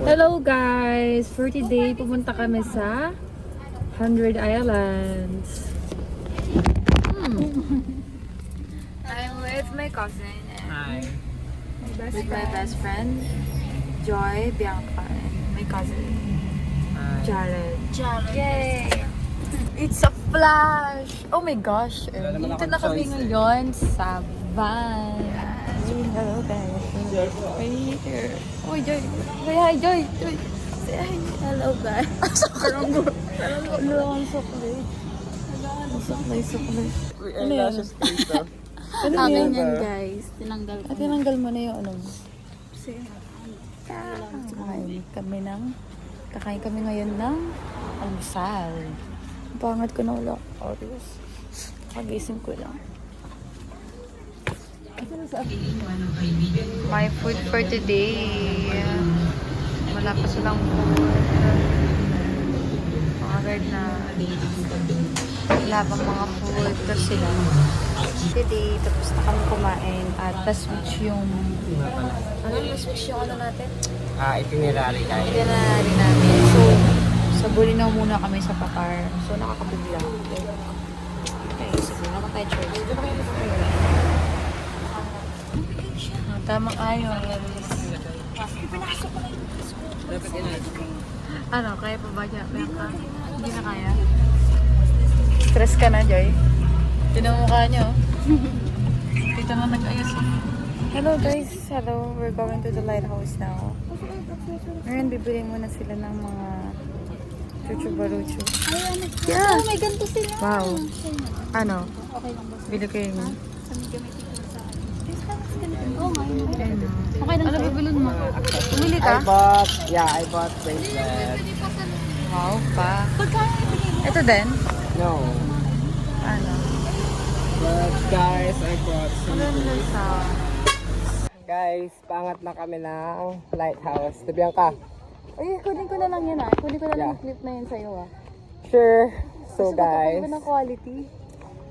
Hello guys! For today, pumunta kami sa 100 Islands. I'm with my cousin and Hi. with my best friend, Joy, Bianca, and my cousin, Jared. Yay! It's a flash! Oh my gosh! Wala naman Dito akong na kami choice ngayon sa van. Hello guys. Right here. Oh, Joy. Say hi, Joy. Joy. Say hi. Hello guys. Ano ang suklay? Suklay. Ano yan? Ano Akin yan? yan guys. Tinanggal ko. At tinanggal mo na yung ano mo. Kasi Kakain kami ngayon ng almusal. Ang pangat ko na wala. Oreos. Kagising ko lang. My food for today. Wala pa silang food. Mga guard na wala pang mga food. Tapos sila. Today, tapos na kami kumain. At last week yung last week yung ano natin? Itinerary guys. Itinerary namin. So, sa Bulinaw muna kami sa Papar. So, nakakabigla. Okay, sige. Nakatay church. Dito kami sa tamang ayos. Ano, kaya pa ba niya? Bianca? Hindi na kaya? Stress ka na, Joy? Tinan mo mukha niyo. Dito na nag-ayos. Hello guys. Hello. We're going to the lighthouse now. Ngayon, bibili muna sila ng mga chuchu-baruchu. yeah. Oh, may ganito sila. Wow. Ano? Okay lang ba? Bili kayo niyo? Kami gamitin ko sa akin. Oo nga, yun. Okay lang. Ano bibilin mo? Bumili ka? I bought bracelet. Wow pa. Pagkain ibigay mo. Ito din? No. Ano? But guys, I bought some Maganda sa... Guys, pangat na kami ng lighthouse. Sabihan ka. Uy, kunin ko na lang yan ah. Kunin ko na lang Yeah. yung clip na yun sa'yo ah. Sure. So Gusto mo guys, kakaiba ng quality?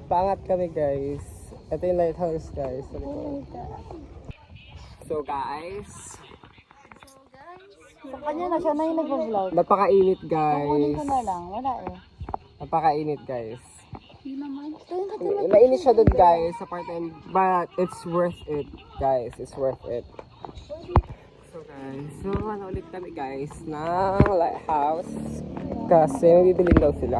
pangat kami guys. Ito yung lighthouse guys. Sa Oh likod. my God. So guys, Sa kanya na, siya na yung nag-vlog. napakainit Kukunin guys. ko na lang. Wala eh. Napakainit guys. Yun naman. Mainit siya doon guys sa part end, but it's worth it guys, it's worth it. So guys, so ano ulit kami guys ng lighthouse kasi nabibiling daw sila.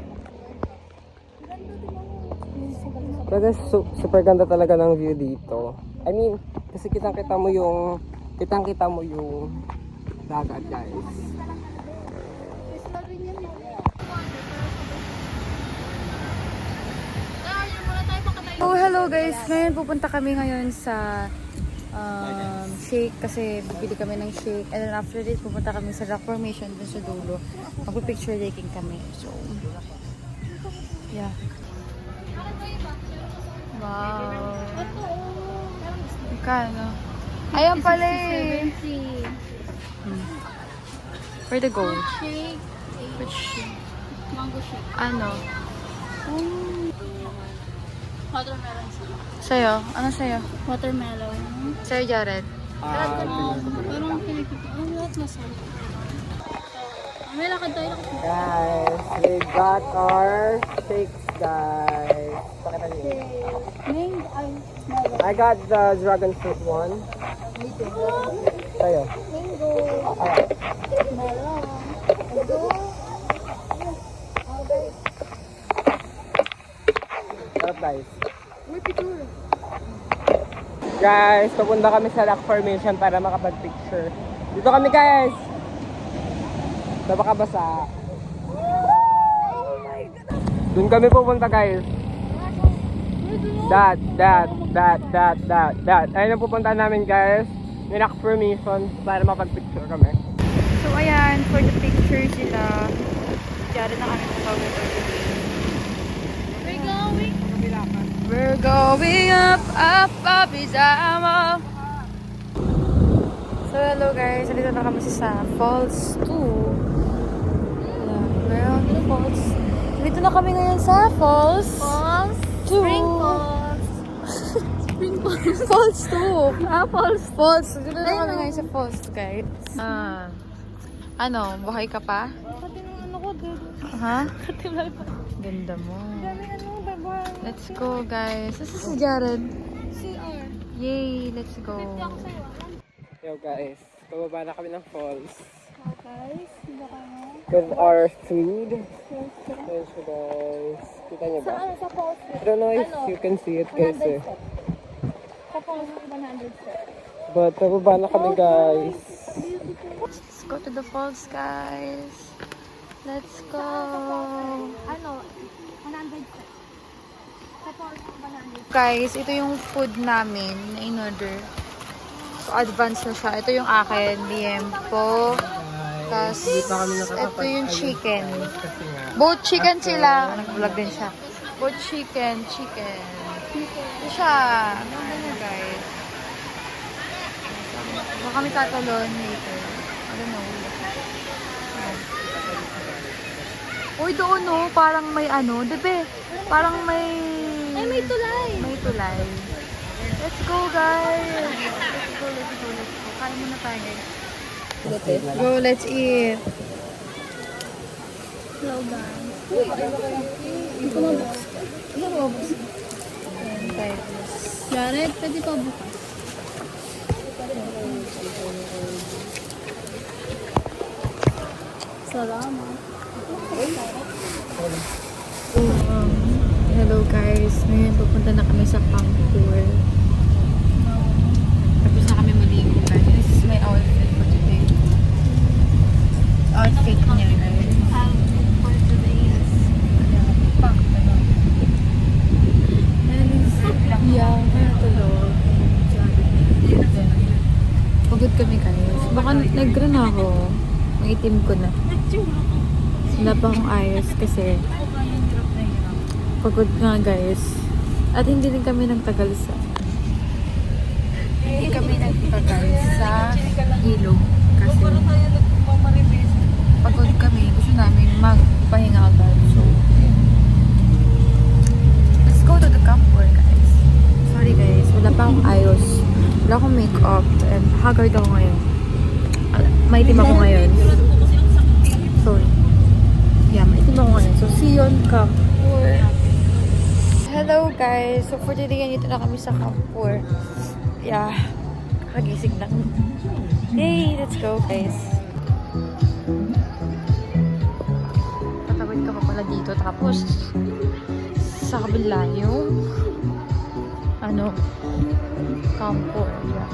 Pero super ganda talaga ng view dito. I mean, kasi kitang-kita mo yung dagat guys. Oh, hello guys. Ngayon pupunta kami ngayon sa shake kasi bibili kami ng shake. And then after this, pupunta kami sa rock formation dun sa dulo. Magpipicture taking kami. So, yeah. Wow. Magkano? Ayan pala eh. Where to go? Shake. Which, Mango shake. ano? Watermelon sila. Sa'yo? Ano sa'yo? Watermelon. Sa'yo, Jared? Parang kinikita. Ang lahat masarap. May lakad tayo. Guys, we got our shakes guys. Pakita niyo. Mango. Ay, I got the dragon fruit one. Sa'yo. mango. Alright. Melon. Mango. Sarap guys. Guys, papunta kami sa rock formation para makapag-picture. Dito kami guys! Napakabasa. Doon kami pupunta guys. That. Ayun ang pupunta namin guys. May rock formation para makapag-picture kami. So, ayan, for the picture sila. Jared na kami photographer. We're going. We're going up, Izama. So, hello guys. Dito na kami sa Falls 2. Yeah, we're on the Falls. Dito na kami ngayon sa Falls. Falls. 2. Spring Falls. Spring Falls. Falls 2. Falls. Falls. Dito na kami ngayon sa Falls, guys. Ano, buhay ka pa? Pati nung ano ko, dude. Ha? Pati malapad. Ganda mo. Dami ano, babang. Let's go, guys. This is si Jared. CR. Yay, let's go. Ako sa'yo. Yo guys, pababa na kami ng falls. Oh, guys. Baka mo. With our food. Ayan siya guys. Kita niyo ba? Sa falls. I don't know if you can see it guys 100 eh. steps. Sa falls, 100 steps. But pababa na kami guys. Let's go to the falls, guys. Let's go. Ano, 100 steps. Sa falls, 100 steps. Guys, ito yung food namin na in-order. So, advance na siya. Ito yung akin, liempo. Tapos, ito yung chicken. Kasi nga, Both chicken sila. Nag-vlog din siya. Both chicken. Ito siya. Ano niya, guys? Baka kami tatalon later. I don't know. Uy, doon no, parang may ano, diba? Parang may... Ay, may tulay. May tulay. Let's go, guys! Let's go. Kain muna tayo, guys. Go, let's eat. Hello, guys. Hindi ko mabukas. Hindi ko mabukas. Ayan, tayo. Jared, pwede pa bukas. Salamat. Hello guys, ngayon pupunta na kami sa Cancun. Tapos na kami maligo guys. This is my outfit for today. Outfit niya guys. For today is Yeah, kaya tulog. Pagod kami guys. Baka nag-gra na ako. Maitim ko na. Wala pa akong ayos kasi pagod nga guys. At hindi rin kami nagtagal sa ilog kasi pagod kami. Gusto namin magpahinga agad. So, yun. Let's go to the campfire guys. Sorry guys, wala pa akong ayos. Wala akong makeup and haggard ako ngayon. Maitim ako ngayon. Sorry. Yeah, maitim ako ngayon. So, see you on campfire. Hello guys! So for today, ganito na kami sa Campur. Yeah, kagising lang. Hey, let's go guys! Tatawid ka pa pala dito. Tapos, sa kabila yung Campur. Yeah.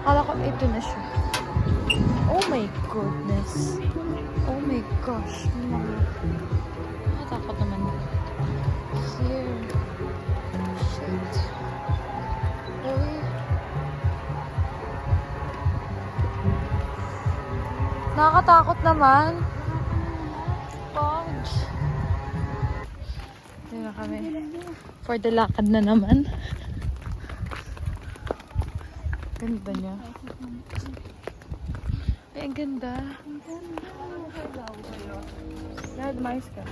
Akala ko ito na siya. Oh my goodness! Oh my gosh! Nakatakot naman. Here. Shit. Uy. Nakakatakot naman. Gosh. Dito na kami. For the lakad na naman. Ganda niya. Ay, ang ganda. Dad, mais ka.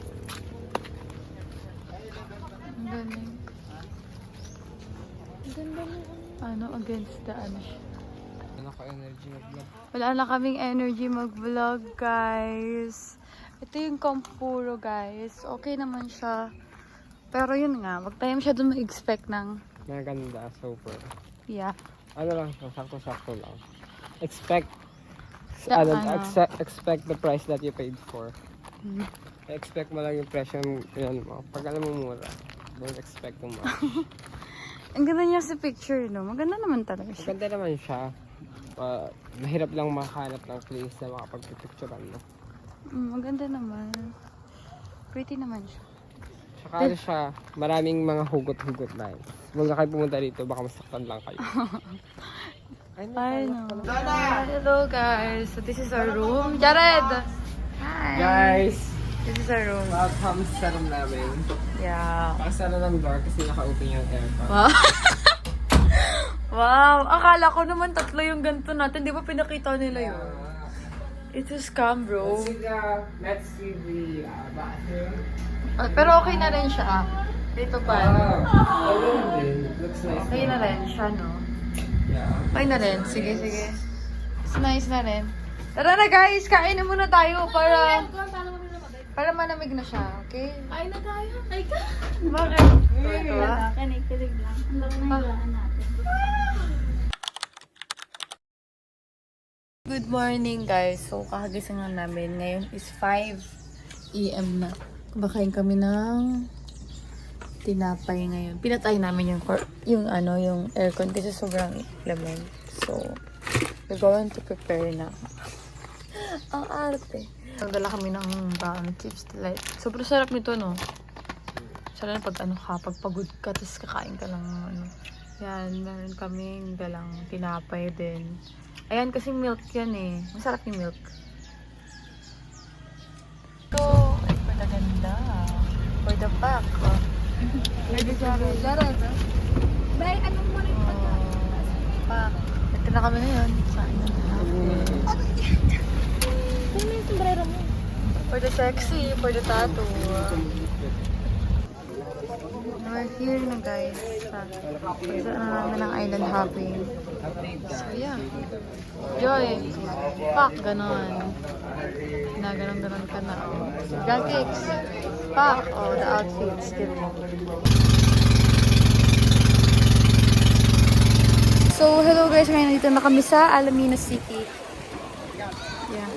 Ang galing. Ang ganda mo. Ano, against the ano. Wala ko energy mag-vlog. Wala na kaming energy mag-vlog, guys. Ito yung Campuro, guys. Okay naman siya. Pero yun nga, wag tayo masyadong mag-expect ng... Maganda, super. Yeah. Ano lang, sakto-sakto lang. Expect Ano? expect the price that you paid for. Expect mo lang yung presyo yun mo. Pag alam mo mura, don't expect too much. Ang ganda niya sa picture, no? Maganda naman talaga siya. Maganda naman siya. Mahirap lang makahanap ng place na makapag-picturean mo. Maganda naman. Pretty naman siya. Saka ano siya, maraming mga hugot-hugot na yun. Huwag na kayo pumunta dito, baka masaktan lang kayo. I know. Hello guys. So this is our room. Jared! Hi! Guys! This is our room. Welcome sa room namin. Yeah. Pakasara ng door kasi naka-open yung aircon. Wow! Wow! Akala ko naman tatlo yung ganito natin. Di ba pinakita nila yun? It's a scam, bro. Let's see the bathroom. Pero okay na rin siya. Dito pa. Looks nice. Okay na rin siya, no? Yeah. Okay na rin. Sige. It's nice na rin. Tara na guys, kainin muna tayo para malamig na siya, okay? Ay na tayo. Ay ka. Bakit? Kinikilig lang. Ang dami na higaan natin. Good morning guys. So kakagising na namin. Ngayon is 5 AM na. Kumakain kami ng tinapay ngayon. Pinatay namin yung aircon kasi sobrang lamig. So we're going to prepare na. Ang arte. Nagdala kami ng brown chips delight. Sobrang sarap nito, no? Sarap na pag pagod ka, tapos kakain ka lang, Yan, meron kaming dalang tinapay din. Ayan, kasi milk yan eh. Masarap yung milk. Ito, ay pagaganda. For the pack. Lady Jared. Bay, anong mo rin pa dyan? Pack. Ito na kami ngayon. Saan na? Kung may sombrero mo. For the sexy, for the tattoo. We're here na guys. Pagdaan na namin ng island hopping. So yeah. Joy. Pak, ganon. Ganon ka na. Grand kicks. Pak. Oh, the outfits. So, hello guys. Ngayon dito na kami sa Alameda City. Yeah.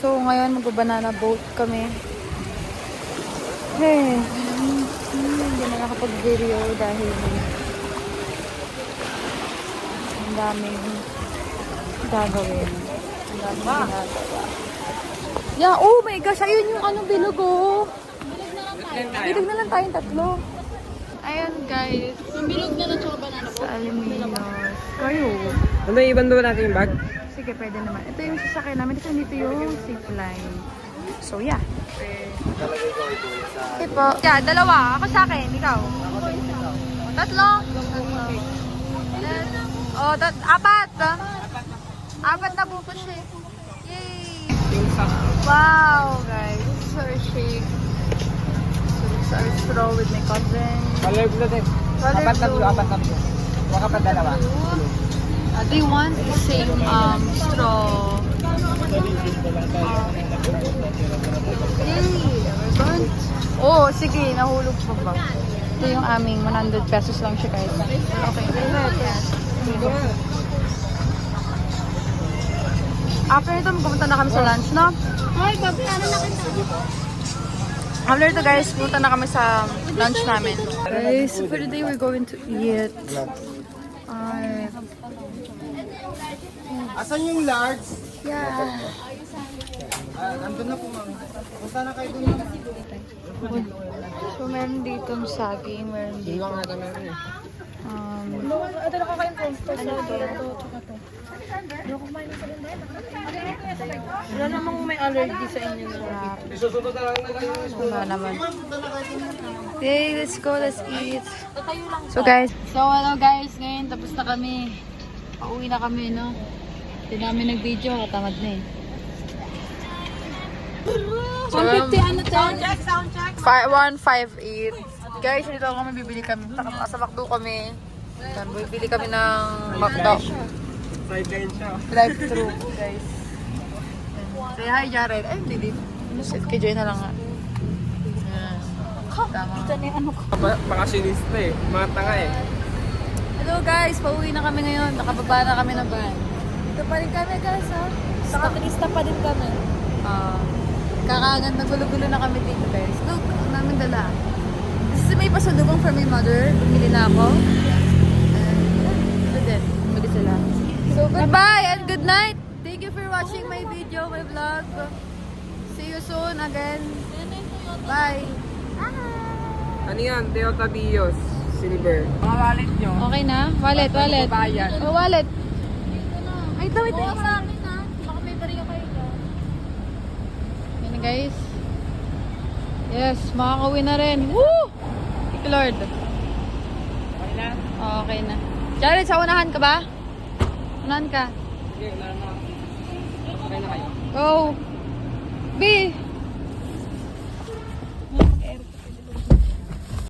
So, ngayon mag-banana boat kami. Hey. Hindi na nakapag-video dahil ang daming gagawin. Ang daming ginagawa. Yeah, oh my gosh, ayun yung bilog oh. Bilog na lang tayong tatlo. Ayun guys. Yung bilog na lang tsaka banana Sa Alaminos. Kayo. Ano, iban ba natin yung bag? Sige, pwede naman. Ito yung sasakyan namin. Kasi dito yung zipline. So, yeah. Okay po. Yeah, dalawa. Ako sa akin. Ikaw. Tatlo. Oh, apat. Apat na buko siya. Yay! Wow, guys. This is our shake. So, this is our straw with my cousin. Color blue din. Color Apat na blue. blue, apat na blue. Waka pa dalawa. They want the same straw. Yay! We're going. Oh, sige. Nahulog pa ba? Ito yung aming 100 pesos lang siya guys. Okay. After ito, magpupunta na kami sa lunch, no? Ay, babi, ano na kita? After ito guys, pupunta na kami sa lunch namin. Guys, for today we're going to eat. Asan yung large? Yeah. Nandun na po, ma'am. Punta na kayo dun, ma'am. So, meron dito saging, meron Yun dito. lang ata meron eh. Ito na kakain ko. Ano ito? Ito, tsaka ito. Ano kumain sa rin? Wala namang may allergy sa inyo. Isusunod na lang na kayo. Wala naman. Okay, let's go, let's eat. So guys, hello guys, ngayon tapos na kami. Pauwi na kami, no? Hindi namin nag-video, katamad na eh. 150 ano to? Sound check. 158. Guys, dito kami bibili kami. Sa McDo kami. Yan, bibili kami ng McDo. Sideline siya. Drive-thru, guys. Say hi, Jared. Ay, hindi. Kay Joy na lang nga. Yan. Tama. Ito na yung ano ko. Bakasyonista eh. Mga tanga eh. Hello guys, pauwi na kami ngayon. Nakababa na kami ng van. Ito pa rin kami guys, ha? Nakatrista pa din kami. Kakagan, nagulo-gulo na kami dito guys. Look, ang namin dala. Kasi may pasalubong for my mother. Bumili na ako. Ito din. Bumili sila. So, goodbye and good night. Thank you for watching my video, my vlog. See you soon again. Bye. Ano yan? Toyota Vios. Silver. Mga wallet nyo. Okay na? Wallet. Bayad. Oh, wallet. Ay, ito. Sa akin ha. Baka may bariya kayo dyan. Yan guys. Yes, makakauwi na rin. Woo! Thank you, Lord. Okay na? Okay na. Jared, sa unahan ka ba? Unahan ka. Okay, wala na. Okay na kayo. Go! B!